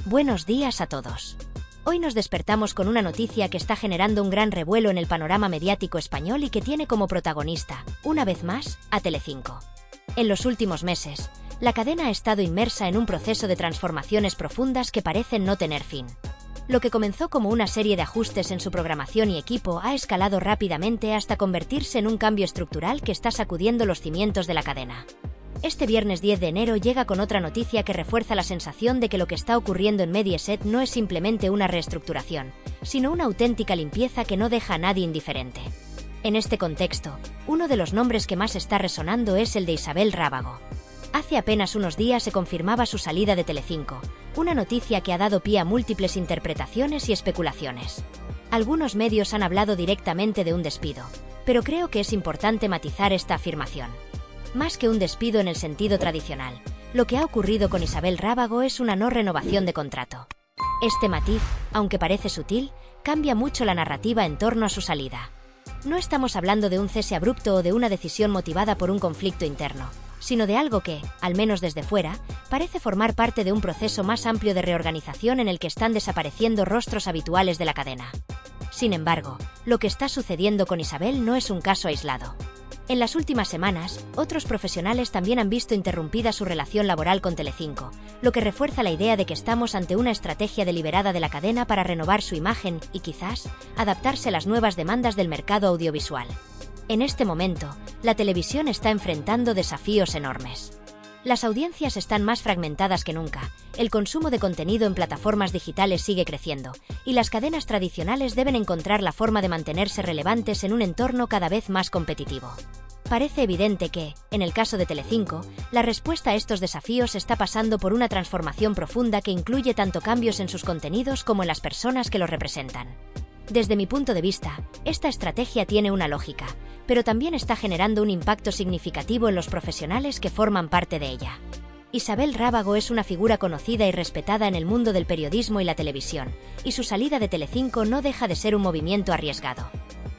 Buenos días a todos. Hoy nos despertamos con una noticia que está generando un gran revuelo en el panorama mediático español y que tiene como protagonista, una vez más, a Telecinco. En los últimos meses, la cadena ha estado inmersa en un proceso de transformaciones profundas que parecen no tener fin. Lo que comenzó como una serie de ajustes en su programación y equipo ha escalado rápidamente hasta convertirse en un cambio estructural que está sacudiendo los cimientos de la cadena. Este viernes 10 de enero llega con otra noticia que refuerza la sensación de que lo que está ocurriendo en Mediaset no es simplemente una reestructuración, sino una auténtica limpieza que no deja a nadie indiferente. En este contexto, uno de los nombres que más está resonando es el de Isabel Rábago. Hace apenas unos días se confirmaba su salida de Telecinco, una noticia que ha dado pie a múltiples interpretaciones y especulaciones. Algunos medios han hablado directamente de un despido, pero creo que es importante matizar esta afirmación. Más que un despido en el sentido tradicional, lo que ha ocurrido con Isabel Rábago es una no renovación de contrato. Este matiz, aunque parece sutil, cambia mucho la narrativa en torno a su salida. No estamos hablando de un cese abrupto o de una decisión motivada por un conflicto interno, sino de algo que, al menos desde fuera, parece formar parte de un proceso más amplio de reorganización en el que están desapareciendo rostros habituales de la cadena. Sin embargo, lo que está sucediendo con Isabel no es un caso aislado. En las últimas semanas, otros profesionales también han visto interrumpida su relación laboral con Telecinco, lo que refuerza la idea de que estamos ante una estrategia deliberada de la cadena para renovar su imagen y, quizás, adaptarse a las nuevas demandas del mercado audiovisual. En este momento, la televisión está enfrentando desafíos enormes. Las audiencias están más fragmentadas que nunca, el consumo de contenido en plataformas digitales sigue creciendo, y las cadenas tradicionales deben encontrar la forma de mantenerse relevantes en un entorno cada vez más competitivo. Parece evidente que, en el caso de Telecinco, la respuesta a estos desafíos está pasando por una transformación profunda que incluye tanto cambios en sus contenidos como en las personas que los representan. Desde mi punto de vista, esta estrategia tiene una lógica, pero también está generando un impacto significativo en los profesionales que forman parte de ella. Isabel Rábago es una figura conocida y respetada en el mundo del periodismo y la televisión, y su salida de Telecinco no deja de ser un movimiento arriesgado.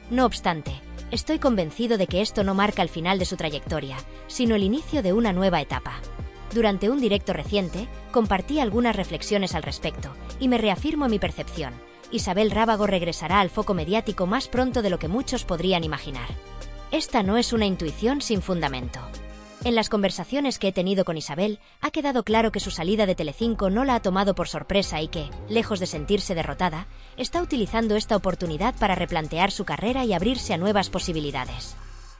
No obstante, estoy convencido de que esto no marca el final de su trayectoria, sino el inicio de una nueva etapa. Durante un directo reciente, compartí algunas reflexiones al respecto, y me reafirmo en mi percepción. Isabel Rábago regresará al foco mediático más pronto de lo que muchos podrían imaginar. Esta no es una intuición sin fundamento. En las conversaciones que he tenido con Isabel, ha quedado claro que su salida de Telecinco no la ha tomado por sorpresa y que, lejos de sentirse derrotada, está utilizando esta oportunidad para replantear su carrera y abrirse a nuevas posibilidades.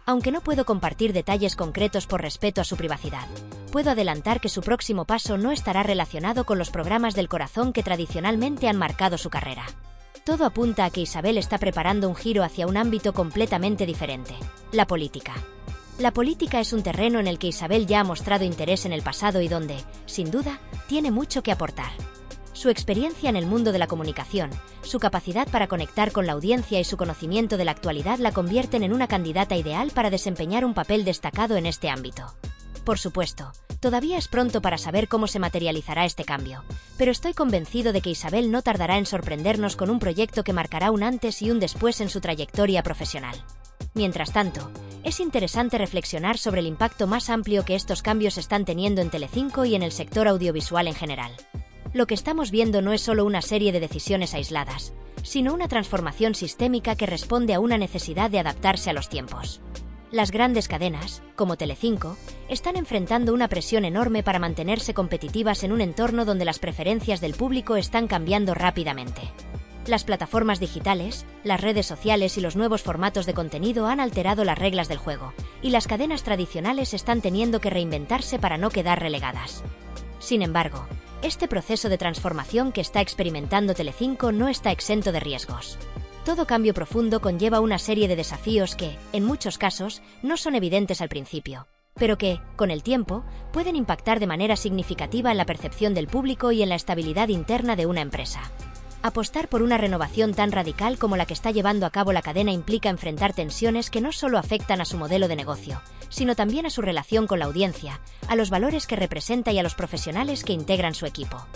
Aunque no puedo compartir detalles concretos por respeto a su privacidad, puedo adelantar que su próximo paso no estará relacionado con los programas del corazón que tradicionalmente han marcado su carrera. Todo apunta a que Isabel está preparando un giro hacia un ámbito completamente diferente: la política. La política es un terreno en el que Isabel ya ha mostrado interés en el pasado y donde, sin duda, tiene mucho que aportar. Su experiencia en el mundo de la comunicación, su capacidad para conectar con la audiencia y su conocimiento de la actualidad la convierten en una candidata ideal para desempeñar un papel destacado en este ámbito. Por supuesto, todavía es pronto para saber cómo se materializará este cambio, pero estoy convencido de que Isabel no tardará en sorprendernos con un proyecto que marcará un antes y un después en su trayectoria profesional. Mientras tanto, es interesante reflexionar sobre el impacto más amplio que estos cambios están teniendo en Telecinco y en el sector audiovisual en general. Lo que estamos viendo no es solo una serie de decisiones aisladas, sino una transformación sistémica que responde a una necesidad de adaptarse a los tiempos. Las grandes cadenas, como Telecinco, están enfrentando una presión enorme para mantenerse competitivas en un entorno donde las preferencias del público están cambiando rápidamente. Las plataformas digitales, las redes sociales y los nuevos formatos de contenido han alterado las reglas del juego, y las cadenas tradicionales están teniendo que reinventarse para no quedar relegadas. Sin embargo, este proceso de transformación que está experimentando Telecinco no está exento de riesgos. Todo cambio profundo conlleva una serie de desafíos que, en muchos casos, no son evidentes al principio, pero que, con el tiempo, pueden impactar de manera significativa en la percepción del público y en la estabilidad interna de una empresa. Apostar por una renovación tan radical como la que está llevando a cabo la cadena implica enfrentar tensiones que no solo afectan a su modelo de negocio, sino también a su relación con la audiencia, a los valores que representa y a los profesionales que integran su equipo.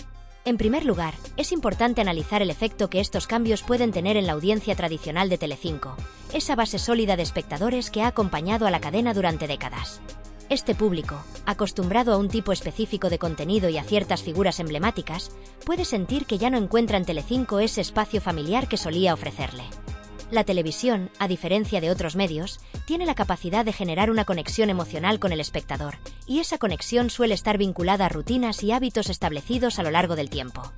En primer lugar, es importante analizar el efecto que estos cambios pueden tener en la audiencia tradicional de Telecinco, esa base sólida de espectadores que ha acompañado a la cadena durante décadas. Este público, acostumbrado a un tipo específico de contenido y a ciertas figuras emblemáticas, puede sentir que ya no encuentra en Telecinco ese espacio familiar que solía ofrecerle. La televisión, a diferencia de otros medios, tiene la capacidad de generar una conexión emocional con el espectador, y esa conexión suele estar vinculada a rutinas y hábitos establecidos a lo largo del tiempo.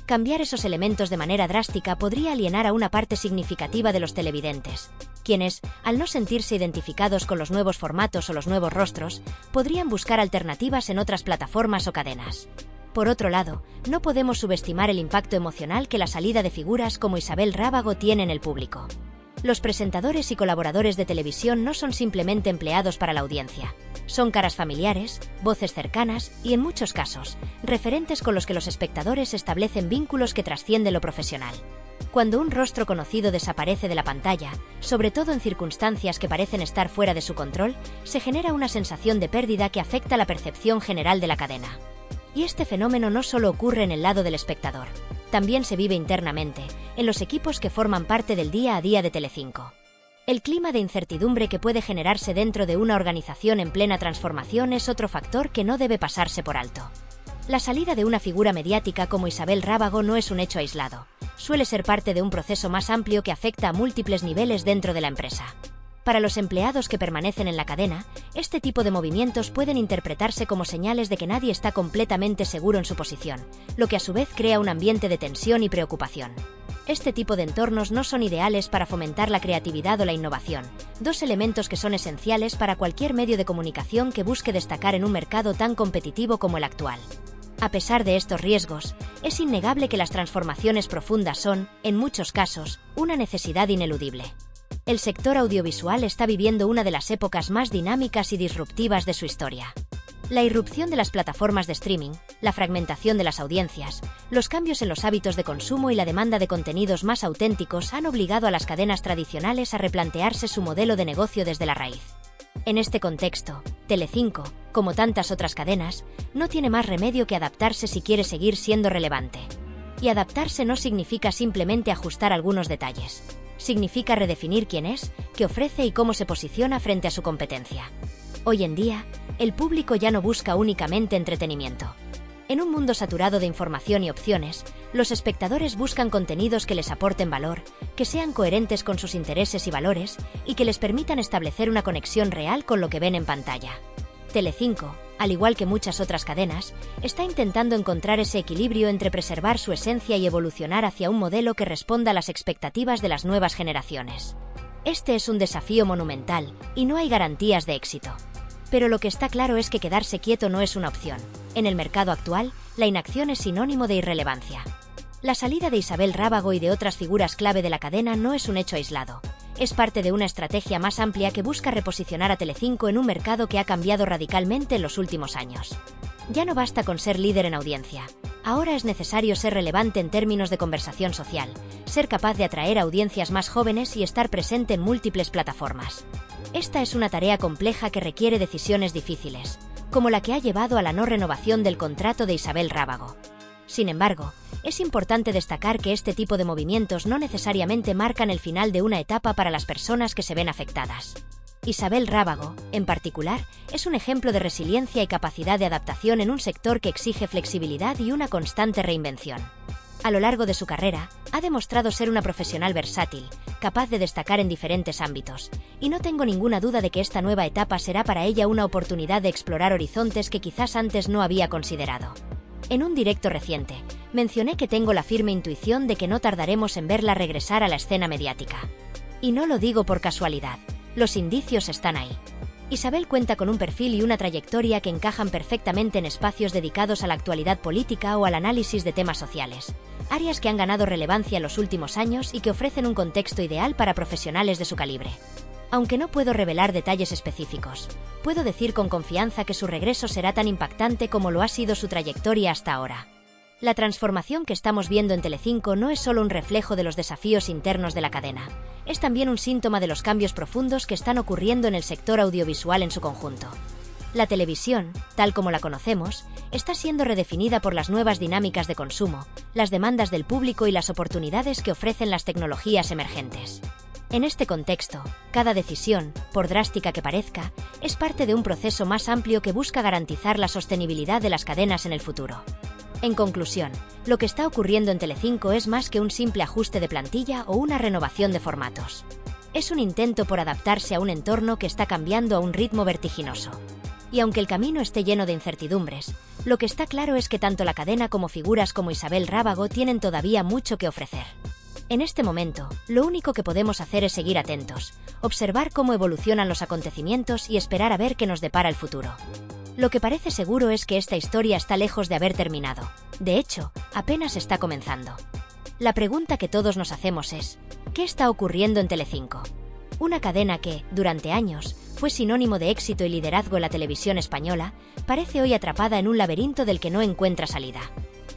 Cambiar esos elementos de manera drástica podría alienar a una parte significativa de los televidentes, quienes, al no sentirse identificados con los nuevos formatos o los nuevos rostros, podrían buscar alternativas en otras plataformas o cadenas. Por otro lado, no podemos subestimar el impacto emocional que la salida de figuras como Isabel Rábago tiene en el público. Los presentadores y colaboradores de televisión no son simplemente empleados para la audiencia. Son caras familiares, voces cercanas y, en muchos casos, referentes con los que los espectadores establecen vínculos que trascienden lo profesional. Cuando un rostro conocido desaparece de la pantalla, sobre todo en circunstancias que parecen estar fuera de su control, se genera una sensación de pérdida que afecta la percepción general de la cadena. Y este fenómeno no solo ocurre en el lado del espectador, también se vive internamente, en los equipos que forman parte del día a día de Telecinco. El clima de incertidumbre que puede generarse dentro de una organización en plena transformación es otro factor que no debe pasarse por alto. La salida de una figura mediática como Isabel Rábago no es un hecho aislado. Suele ser parte de un proceso más amplio que afecta a múltiples niveles dentro de la empresa. Para los empleados que permanecen en la cadena, este tipo de movimientos pueden interpretarse como señales de que nadie está completamente seguro en su posición, lo que a su vez crea un ambiente de tensión y preocupación. Este tipo de entornos no son ideales para fomentar la creatividad o la innovación, dos elementos que son esenciales para cualquier medio de comunicación que busque destacar en un mercado tan competitivo como el actual. A pesar de estos riesgos, es innegable que las transformaciones profundas son, en muchos casos, una necesidad ineludible. El sector audiovisual está viviendo una de las épocas más dinámicas y disruptivas de su historia. La irrupción de las plataformas de streaming, la fragmentación de las audiencias, los cambios en los hábitos de consumo y la demanda de contenidos más auténticos han obligado a las cadenas tradicionales a replantearse su modelo de negocio desde la raíz. En este contexto, Telecinco, como tantas otras cadenas, no tiene más remedio que adaptarse si quiere seguir siendo relevante. Y adaptarse no significa simplemente ajustar algunos detalles. Significa redefinir quién es, qué ofrece y cómo se posiciona frente a su competencia. Hoy en día, el público ya no busca únicamente entretenimiento. En un mundo saturado de información y opciones, los espectadores buscan contenidos que les aporten valor, que sean coherentes con sus intereses y valores, y que les permitan establecer una conexión real con lo que ven en pantalla. Telecinco, al igual que muchas otras cadenas, está intentando encontrar ese equilibrio entre preservar su esencia y evolucionar hacia un modelo que responda a las expectativas de las nuevas generaciones. Este es un desafío monumental, y no hay garantías de éxito. Pero lo que está claro es que quedarse quieto no es una opción. En el mercado actual, la inacción es sinónimo de irrelevancia. La salida de Isabel Rábago y de otras figuras clave de la cadena no es un hecho aislado. Es parte de una estrategia más amplia que busca reposicionar a Telecinco en un mercado que ha cambiado radicalmente en los últimos años. Ya no basta con ser líder en audiencia. Ahora es necesario ser relevante en términos de conversación social, ser capaz de atraer a audiencias más jóvenes y estar presente en múltiples plataformas. Esta es una tarea compleja que requiere decisiones difíciles, como la que ha llevado a la no renovación del contrato de Isabel Rábago. Sin embargo, es importante destacar que este tipo de movimientos no necesariamente marcan el final de una etapa para las personas que se ven afectadas. Isabel Rábago, en particular, es un ejemplo de resiliencia y capacidad de adaptación en un sector que exige flexibilidad y una constante reinvención. A lo largo de su carrera, ha demostrado ser una profesional versátil, capaz de destacar en diferentes ámbitos, y no tengo ninguna duda de que esta nueva etapa será para ella una oportunidad de explorar horizontes que quizás antes no había considerado. En un directo reciente, mencioné que tengo la firme intuición de que no tardaremos en verla regresar a la escena mediática. Y no lo digo por casualidad, los indicios están ahí. Isabel cuenta con un perfil y una trayectoria que encajan perfectamente en espacios dedicados a la actualidad política o al análisis de temas sociales, áreas que han ganado relevancia en los últimos años y que ofrecen un contexto ideal para profesionales de su calibre. Aunque no puedo revelar detalles específicos, puedo decir con confianza que su regreso será tan impactante como lo ha sido su trayectoria hasta ahora. La transformación que estamos viendo en Telecinco no es solo un reflejo de los desafíos internos de la cadena, es también un síntoma de los cambios profundos que están ocurriendo en el sector audiovisual en su conjunto. La televisión, tal como la conocemos, está siendo redefinida por las nuevas dinámicas de consumo, las demandas del público y las oportunidades que ofrecen las tecnologías emergentes. En este contexto, cada decisión, por drástica que parezca, es parte de un proceso más amplio que busca garantizar la sostenibilidad de las cadenas en el futuro. En conclusión, lo que está ocurriendo en Telecinco es más que un simple ajuste de plantilla o una renovación de formatos. Es un intento por adaptarse a un entorno que está cambiando a un ritmo vertiginoso. Y aunque el camino esté lleno de incertidumbres, lo que está claro es que tanto la cadena como figuras como Isabel Rábago tienen todavía mucho que ofrecer. En este momento, lo único que podemos hacer es seguir atentos, observar cómo evolucionan los acontecimientos y esperar a ver qué nos depara el futuro. Lo que parece seguro es que esta historia está lejos de haber terminado. De hecho, apenas está comenzando. La pregunta que todos nos hacemos es, ¿qué está ocurriendo en Telecinco? Una cadena que, durante años, fue sinónimo de éxito y liderazgo en la televisión española, parece hoy atrapada en un laberinto del que no encuentra salida.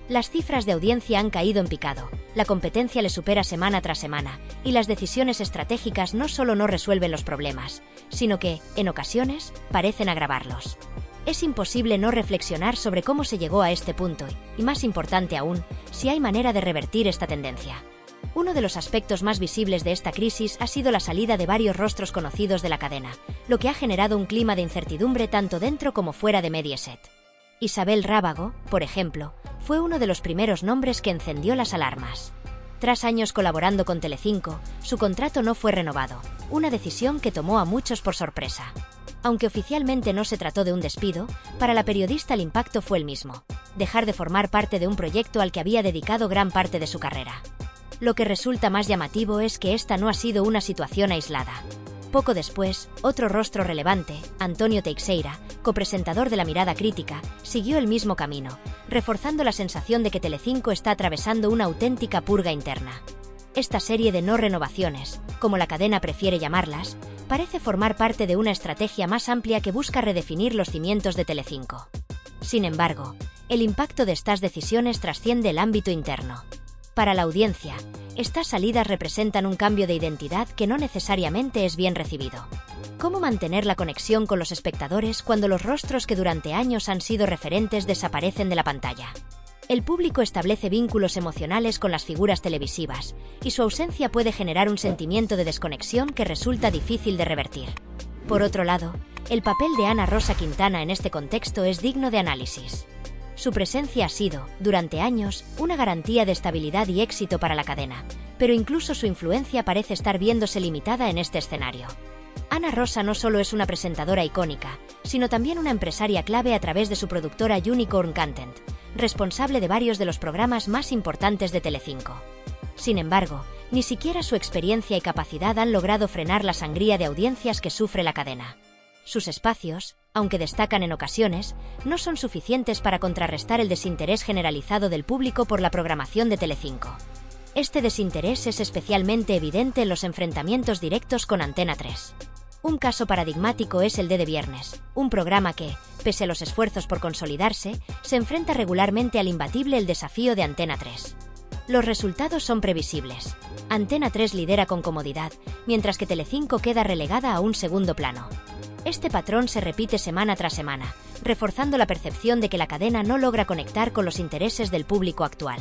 Las cifras de audiencia han caído en picado, la competencia le supera semana tras semana, y las decisiones estratégicas no solo no resuelven los problemas, sino que, en ocasiones, parecen agravarlos. Es imposible no reflexionar sobre cómo se llegó a este punto y, más importante aún, si hay manera de revertir esta tendencia. Uno de los aspectos más visibles de esta crisis ha sido la salida de varios rostros conocidos de la cadena, lo que ha generado un clima de incertidumbre tanto dentro como fuera de Mediaset. Isabel Rábago, por ejemplo, fue uno de los primeros nombres que encendió las alarmas. Tras años colaborando con Telecinco, su contrato no fue renovado, una decisión que tomó a muchos por sorpresa. Aunque oficialmente no se trató de un despido, para la periodista el impacto fue el mismo: dejar de formar parte de un proyecto al que había dedicado gran parte de su carrera. Lo que resulta más llamativo es que esta no ha sido una situación aislada. Poco después, otro rostro relevante, Antonio Teixeira, copresentador de La Mirada Crítica, siguió el mismo camino, reforzando la sensación de que Telecinco está atravesando una auténtica purga interna. Esta serie de no renovaciones, como la cadena prefiere llamarlas, parece formar parte de una estrategia más amplia que busca redefinir los cimientos de Telecinco. Sin embargo, el impacto de estas decisiones trasciende el ámbito interno. Para la audiencia, estas salidas representan un cambio de identidad que no necesariamente es bien recibido. ¿Cómo mantener la conexión con los espectadores cuando los rostros que durante años han sido referentes desaparecen de la pantalla? El público establece vínculos emocionales con las figuras televisivas, y su ausencia puede generar un sentimiento de desconexión que resulta difícil de revertir. Por otro lado, el papel de Ana Rosa Quintana en este contexto es digno de análisis. Su presencia ha sido, durante años, una garantía de estabilidad y éxito para la cadena, pero incluso su influencia parece estar viéndose limitada en este escenario. Ana Rosa no solo es una presentadora icónica, sino también una empresaria clave a través de su productora Unicorn Content, responsable de varios de los programas más importantes de Telecinco. Sin embargo, ni siquiera su experiencia y capacidad han logrado frenar la sangría de audiencias que sufre la cadena. Sus espacios, aunque destacan en ocasiones, no son suficientes para contrarrestar el desinterés generalizado del público por la programación de Telecinco. Este desinterés es especialmente evidente en los enfrentamientos directos con Antena 3. Un caso paradigmático es el de Viernes, un programa que, pese a los esfuerzos por consolidarse, se enfrenta regularmente al imbatible El Desafío de Antena 3. Los resultados son previsibles. Antena 3 lidera con comodidad, mientras que Telecinco queda relegada a un segundo plano. Este patrón se repite semana tras semana, reforzando la percepción de que la cadena no logra conectar con los intereses del público actual.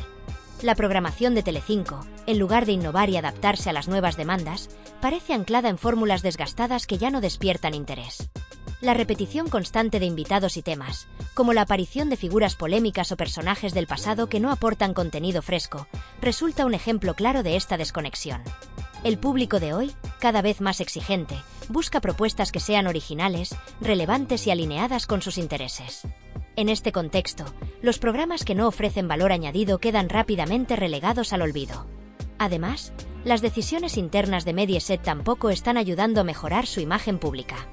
La programación de Telecinco, en lugar de innovar y adaptarse a las nuevas demandas, parece anclada en fórmulas desgastadas que ya no despiertan interés. La repetición constante de invitados y temas, como la aparición de figuras polémicas o personajes del pasado que no aportan contenido fresco, resulta un ejemplo claro de esta desconexión. El público de hoy, cada vez más exigente, busca propuestas que sean originales, relevantes y alineadas con sus intereses. En este contexto, los programas que no ofrecen valor añadido quedan rápidamente relegados al olvido. Además, las decisiones internas de Mediaset tampoco están ayudando a mejorar su imagen pública.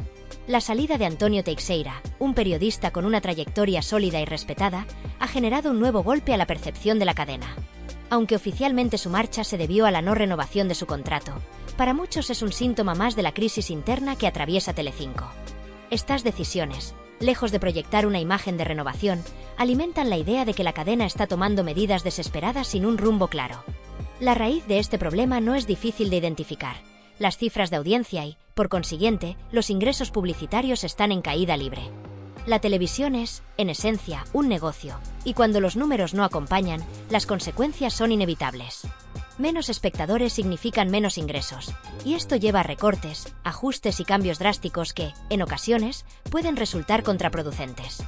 La salida de Antonio Teixeira, un periodista con una trayectoria sólida y respetada, ha generado un nuevo golpe a la percepción de la cadena. Aunque oficialmente su marcha se debió a la no renovación de su contrato, para muchos es un síntoma más de la crisis interna que atraviesa Telecinco. Estas decisiones, lejos de proyectar una imagen de renovación, alimentan la idea de que la cadena está tomando medidas desesperadas sin un rumbo claro. La raíz de este problema no es difícil de identificar. Las cifras de audiencia y, por consiguiente, los ingresos publicitarios están en caída libre. La televisión es, en esencia, un negocio, y cuando los números no acompañan, las consecuencias son inevitables. Menos espectadores significan menos ingresos, y esto lleva a recortes, ajustes y cambios drásticos que, en ocasiones, pueden resultar contraproducentes.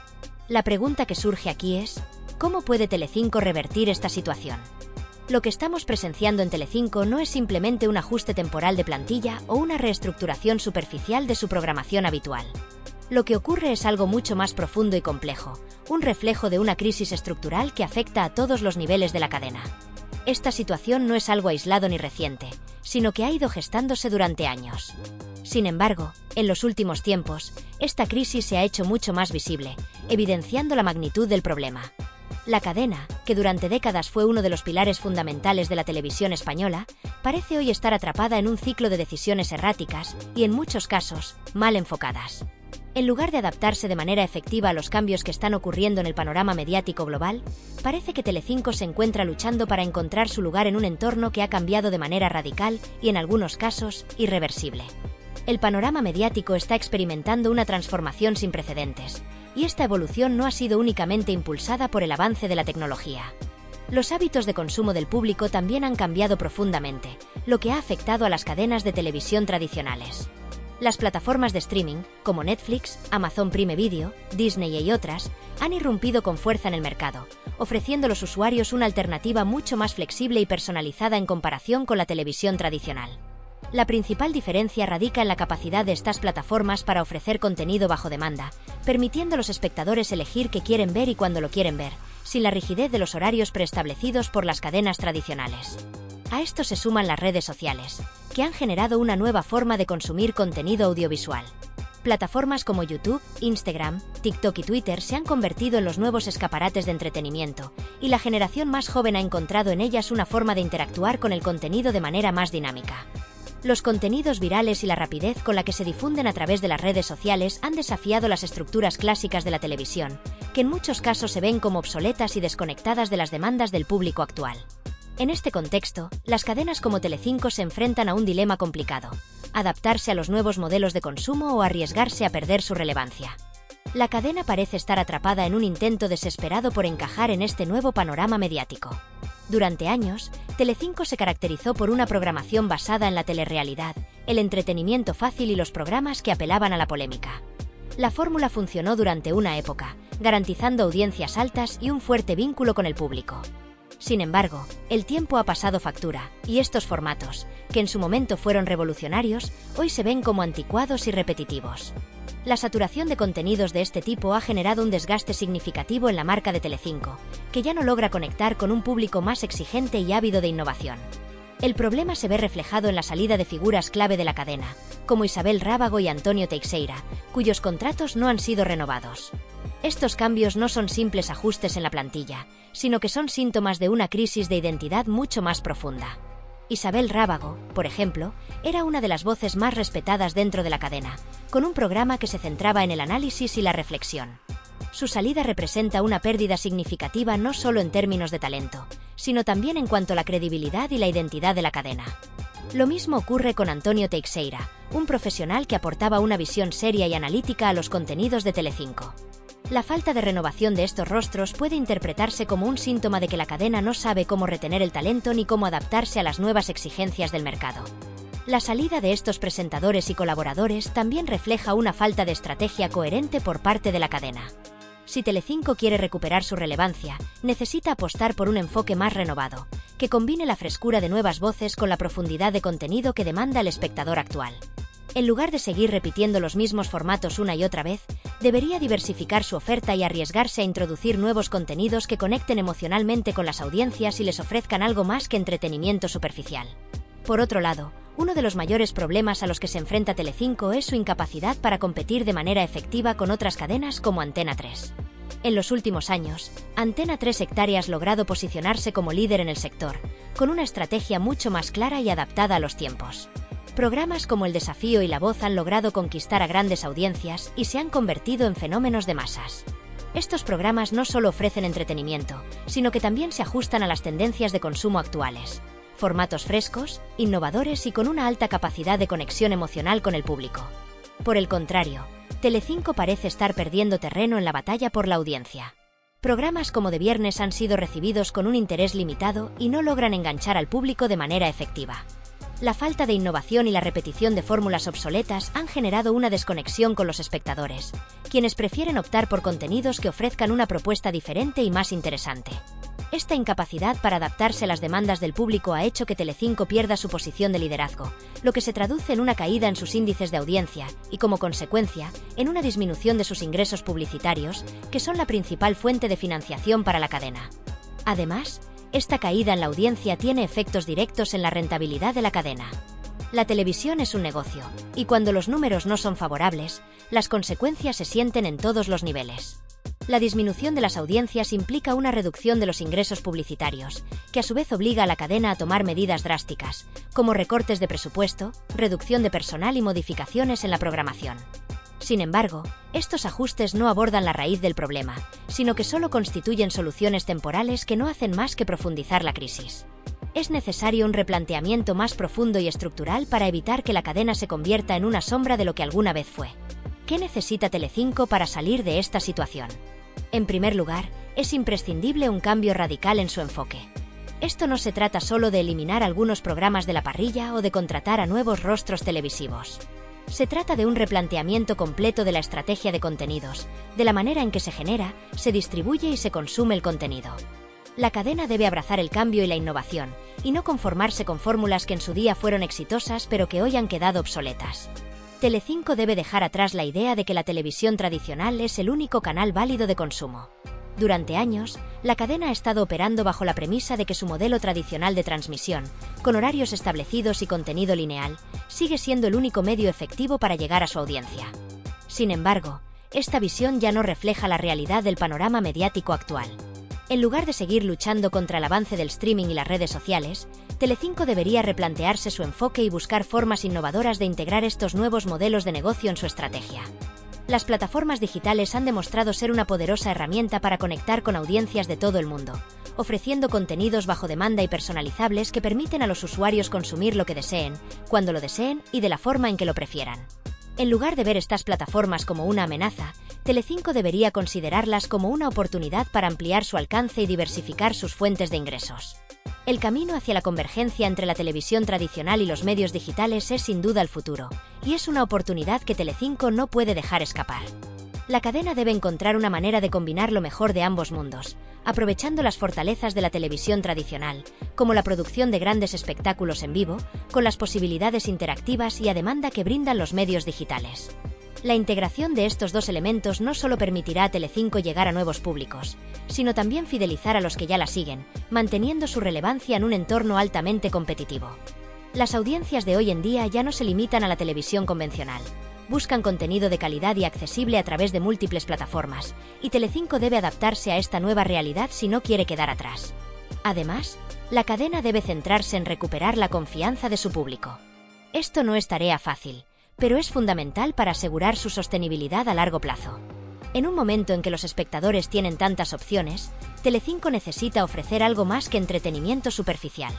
La pregunta que surge aquí es, ¿cómo puede Telecinco revertir esta situación? Lo que estamos presenciando en Telecinco no es simplemente un ajuste temporal de plantilla o una reestructuración superficial de su programación habitual. Lo que ocurre es algo mucho más profundo y complejo, un reflejo de una crisis estructural que afecta a todos los niveles de la cadena. Esta situación no es algo aislado ni reciente, sino que ha ido gestándose durante años. Sin embargo, en los últimos tiempos, esta crisis se ha hecho mucho más visible, evidenciando la magnitud del problema. La cadena, que durante décadas fue uno de los pilares fundamentales de la televisión española, parece hoy estar atrapada en un ciclo de decisiones erráticas y, en muchos casos, mal enfocadas. En lugar de adaptarse de manera efectiva a los cambios que están ocurriendo en el panorama mediático global, parece que Telecinco se encuentra luchando para encontrar su lugar en un entorno que ha cambiado de manera radical y, en algunos casos, irreversible. El panorama mediático está experimentando una transformación sin precedentes, y esta evolución no ha sido únicamente impulsada por el avance de la tecnología. Los hábitos de consumo del público también han cambiado profundamente, lo que ha afectado a las cadenas de televisión tradicionales. Las plataformas de streaming, como Netflix, Amazon Prime Video, Disney y otras, han irrumpido con fuerza en el mercado, ofreciendo a los usuarios una alternativa mucho más flexible y personalizada en comparación con la televisión tradicional. La principal diferencia radica en la capacidad de estas plataformas para ofrecer contenido bajo demanda, permitiendo a los espectadores elegir qué quieren ver y cuándo lo quieren ver, sin la rigidez de los horarios preestablecidos por las cadenas tradicionales. A esto se suman las redes sociales, que han generado una nueva forma de consumir contenido audiovisual. Plataformas como YouTube, Instagram, TikTok y Twitter se han convertido en los nuevos escaparates de entretenimiento, y la generación más joven ha encontrado en ellas una forma de interactuar con el contenido de manera más dinámica. Los contenidos virales y la rapidez con la que se difunden a través de las redes sociales han desafiado las estructuras clásicas de la televisión, que en muchos casos se ven como obsoletas y desconectadas de las demandas del público actual. En este contexto, las cadenas como Telecinco se enfrentan a un dilema complicado: adaptarse a los nuevos modelos de consumo o arriesgarse a perder su relevancia. La cadena parece estar atrapada en un intento desesperado por encajar en este nuevo panorama mediático. Durante años, Telecinco se caracterizó por una programación basada en la telerrealidad, el entretenimiento fácil y los programas que apelaban a la polémica. La fórmula funcionó durante una época, garantizando audiencias altas y un fuerte vínculo con el público. Sin embargo, el tiempo ha pasado factura, y estos formatos, que en su momento fueron revolucionarios, hoy se ven como anticuados y repetitivos. La saturación de contenidos de este tipo ha generado un desgaste significativo en la marca de Telecinco, que ya no logra conectar con un público más exigente y ávido de innovación. El problema se ve reflejado en la salida de figuras clave de la cadena, como Isabel Rábago y Antonio Teixeira, cuyos contratos no han sido renovados. Estos cambios no son simples ajustes en la plantilla, sino que son síntomas de una crisis de identidad mucho más profunda. Isabel Rábago, por ejemplo, era una de las voces más respetadas dentro de la cadena, con un programa que se centraba en el análisis y la reflexión. Su salida representa una pérdida significativa no solo en términos de talento, sino también en cuanto a la credibilidad y la identidad de la cadena. Lo mismo ocurre con Antonio Teixeira, un profesional que aportaba una visión seria y analítica a los contenidos de Telecinco. La falta de renovación de estos rostros puede interpretarse como un síntoma de que la cadena no sabe cómo retener el talento ni cómo adaptarse a las nuevas exigencias del mercado. La salida de estos presentadores y colaboradores también refleja una falta de estrategia coherente por parte de la cadena. Si Telecinco quiere recuperar su relevancia, necesita apostar por un enfoque más renovado, que combine la frescura de nuevas voces con la profundidad de contenido que demanda el espectador actual. En lugar de seguir repitiendo los mismos formatos una y otra vez, debería diversificar su oferta y arriesgarse a introducir nuevos contenidos que conecten emocionalmente con las audiencias y les ofrezcan algo más que entretenimiento superficial. Por otro lado, uno de los mayores problemas a los que se enfrenta Telecinco es su incapacidad para competir de manera efectiva con otras cadenas como Antena 3. En los últimos años, Antena 3 Hectáreas ha logrado posicionarse como líder en el sector, con una estrategia mucho más clara y adaptada a los tiempos. Programas como El Desafío y La Voz han logrado conquistar a grandes audiencias y se han convertido en fenómenos de masas. Estos programas no solo ofrecen entretenimiento, sino que también se ajustan a las tendencias de consumo actuales. Formatos frescos, innovadores y con una alta capacidad de conexión emocional con el público. Por el contrario, Telecinco parece estar perdiendo terreno en la batalla por la audiencia. Programas como De Viernes han sido recibidos con un interés limitado y no logran enganchar al público de manera efectiva. La falta de innovación y la repetición de fórmulas obsoletas han generado una desconexión con los espectadores, quienes prefieren optar por contenidos que ofrezcan una propuesta diferente y más interesante. Esta incapacidad para adaptarse a las demandas del público ha hecho que Telecinco pierda su posición de liderazgo, lo que se traduce en una caída en sus índices de audiencia y, como consecuencia, en una disminución de sus ingresos publicitarios, que son la principal fuente de financiación para la cadena. Además, esta caída en la audiencia tiene efectos directos en la rentabilidad de la cadena. La televisión es un negocio, y cuando los números no son favorables, las consecuencias se sienten en todos los niveles. La disminución de las audiencias implica una reducción de los ingresos publicitarios, que a su vez obliga a la cadena a tomar medidas drásticas, como recortes de presupuesto, reducción de personal y modificaciones en la programación. Sin embargo, estos ajustes no abordan la raíz del problema, sino que solo constituyen soluciones temporales que no hacen más que profundizar la crisis. Es necesario un replanteamiento más profundo y estructural para evitar que la cadena se convierta en una sombra de lo que alguna vez fue. ¿Qué necesita Telecinco para salir de esta situación? En primer lugar, es imprescindible un cambio radical en su enfoque. Esto no se trata solo de eliminar algunos programas de la parrilla o de contratar a nuevos rostros televisivos. Se trata de un replanteamiento completo de la estrategia de contenidos, de la manera en que se genera, se distribuye y se consume el contenido. La cadena debe abrazar el cambio y la innovación, y no conformarse con fórmulas que en su día fueron exitosas pero que hoy han quedado obsoletas. Telecinco debe dejar atrás la idea de que la televisión tradicional es el único canal válido de consumo. Durante años, la cadena ha estado operando bajo la premisa de que su modelo tradicional de transmisión, con horarios establecidos y contenido lineal, sigue siendo el único medio efectivo para llegar a su audiencia. Sin embargo, esta visión ya no refleja la realidad del panorama mediático actual. En lugar de seguir luchando contra el avance del streaming y las redes sociales, Telecinco debería replantearse su enfoque y buscar formas innovadoras de integrar estos nuevos modelos de negocio en su estrategia. Las plataformas digitales han demostrado ser una poderosa herramienta para conectar con audiencias de todo el mundo, ofreciendo contenidos bajo demanda y personalizables que permiten a los usuarios consumir lo que deseen, cuando lo deseen y de la forma en que lo prefieran. En lugar de ver estas plataformas como una amenaza, Telecinco debería considerarlas como una oportunidad para ampliar su alcance y diversificar sus fuentes de ingresos. El camino hacia la convergencia entre la televisión tradicional y los medios digitales es sin duda el futuro, y es una oportunidad que Telecinco no puede dejar escapar. La cadena debe encontrar una manera de combinar lo mejor de ambos mundos, aprovechando las fortalezas de la televisión tradicional, como la producción de grandes espectáculos en vivo, con las posibilidades interactivas y a demanda que brindan los medios digitales. La integración de estos dos elementos no solo permitirá a Telecinco llegar a nuevos públicos, sino también fidelizar a los que ya la siguen, manteniendo su relevancia en un entorno altamente competitivo. Las audiencias de hoy en día ya no se limitan a la televisión convencional. Buscan contenido de calidad y accesible a través de múltiples plataformas, y Telecinco debe adaptarse a esta nueva realidad si no quiere quedar atrás. Además, la cadena debe centrarse en recuperar la confianza de su público. Esto no es tarea fácil, pero es fundamental para asegurar su sostenibilidad a largo plazo. En un momento en que los espectadores tienen tantas opciones, Telecinco necesita ofrecer algo más que entretenimiento superficial.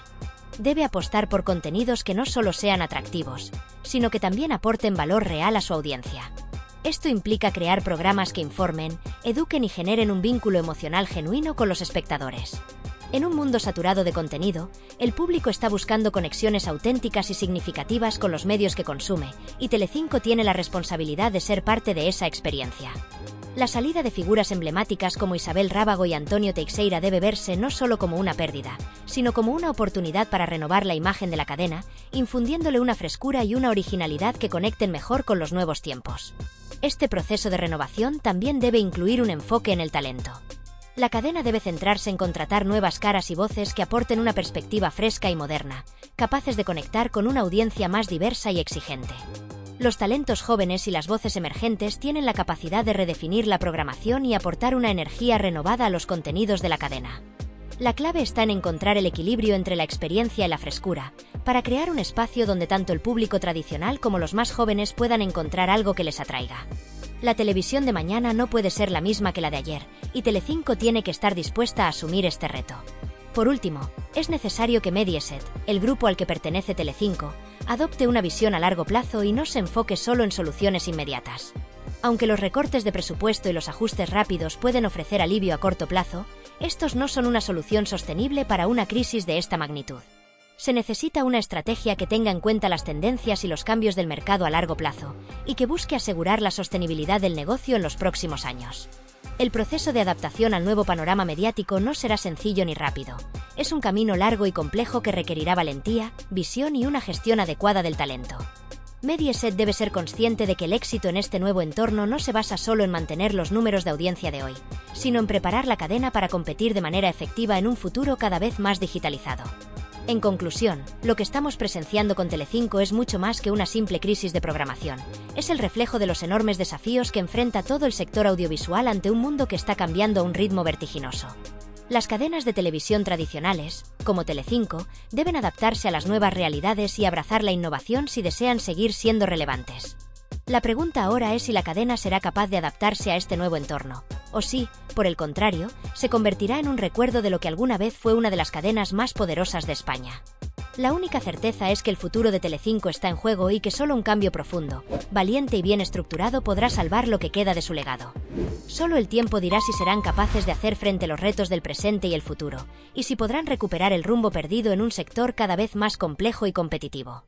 Debe apostar por contenidos que no solo sean atractivos, sino que también aporten valor real a su audiencia. Esto implica crear programas que informen, eduquen y generen un vínculo emocional genuino con los espectadores. En un mundo saturado de contenido, el público está buscando conexiones auténticas y significativas con los medios que consume, y Telecinco tiene la responsabilidad de ser parte de esa experiencia. La salida de figuras emblemáticas como Isabel Rábago y Antonio Teixeira debe verse no solo como una pérdida, sino como una oportunidad para renovar la imagen de la cadena, infundiéndole una frescura y una originalidad que conecten mejor con los nuevos tiempos. Este proceso de renovación también debe incluir un enfoque en el talento. La cadena debe centrarse en contratar nuevas caras y voces que aporten una perspectiva fresca y moderna, capaces de conectar con una audiencia más diversa y exigente. Los talentos jóvenes y las voces emergentes tienen la capacidad de redefinir la programación y aportar una energía renovada a los contenidos de la cadena. La clave está en encontrar el equilibrio entre la experiencia y la frescura, para crear un espacio donde tanto el público tradicional como los más jóvenes puedan encontrar algo que les atraiga. La televisión de mañana no puede ser la misma que la de ayer, y Telecinco tiene que estar dispuesta a asumir este reto. Por último, es necesario que Mediaset, el grupo al que pertenece Telecinco, adopte una visión a largo plazo y no se enfoque solo en soluciones inmediatas. Aunque los recortes de presupuesto y los ajustes rápidos pueden ofrecer alivio a corto plazo, estos no son una solución sostenible para una crisis de esta magnitud. Se necesita una estrategia que tenga en cuenta las tendencias y los cambios del mercado a largo plazo, y que busque asegurar la sostenibilidad del negocio en los próximos años. El proceso de adaptación al nuevo panorama mediático no será sencillo ni rápido. Es un camino largo y complejo que requerirá valentía, visión y una gestión adecuada del talento. Mediaset debe ser consciente de que el éxito en este nuevo entorno no se basa solo en mantener los números de audiencia de hoy, sino en preparar la cadena para competir de manera efectiva en un futuro cada vez más digitalizado. En conclusión, lo que estamos presenciando con Telecinco es mucho más que una simple crisis de programación. Es el reflejo de los enormes desafíos que enfrenta todo el sector audiovisual ante un mundo que está cambiando a un ritmo vertiginoso. Las cadenas de televisión tradicionales, como Telecinco, deben adaptarse a las nuevas realidades y abrazar la innovación si desean seguir siendo relevantes. La pregunta ahora es si la cadena será capaz de adaptarse a este nuevo entorno, o si, por el contrario, se convertirá en un recuerdo de lo que alguna vez fue una de las cadenas más poderosas de España. La única certeza es que el futuro de Telecinco está en juego y que solo un cambio profundo, valiente y bien estructurado podrá salvar lo que queda de su legado. Solo el tiempo dirá si serán capaces de hacer frente a los retos del presente y el futuro, y si podrán recuperar el rumbo perdido en un sector cada vez más complejo y competitivo.